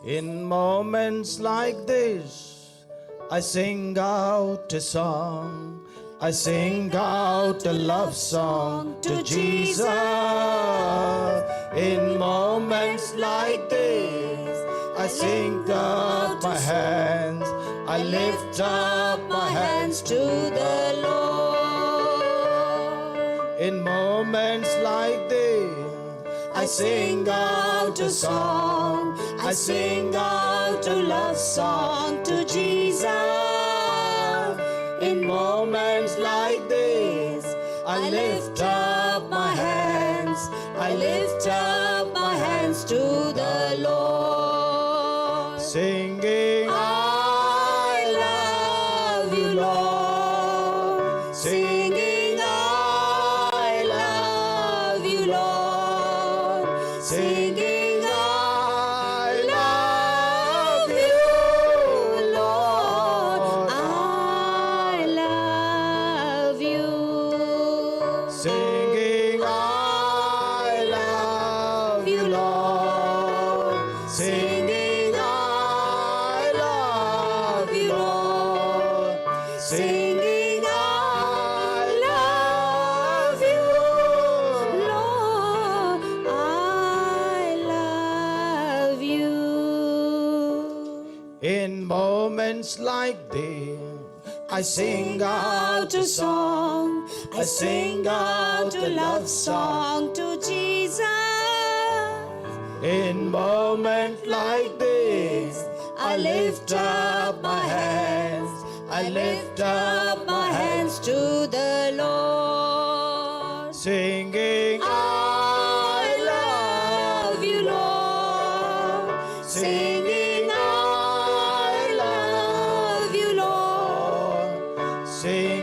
In moments like this, I sing out a song. I sing out a love song to Jesus. In moments like this, I sing up my hands. I lift up my hands to the Lord. In moments like this, I sing out a song. I sing out a love song to Jesus. In moments like this, I lift up my hands. I lift up my hands to the Lord. Singing, I love you, Lord. Singing, I love you, Lord. Singing, I love you, Lord. I love you. Singing, I love you, Lord. Singing, I love you, Lord. Singing, I love you, Lord. I love you. In moments like this, I sing out a song. I sing out a love song to Jesus. In moments like this, I lift up my hands. I lift up my hands to the Lord. Singing, I love you, Lord. Singing, I love you, Lord. Singing,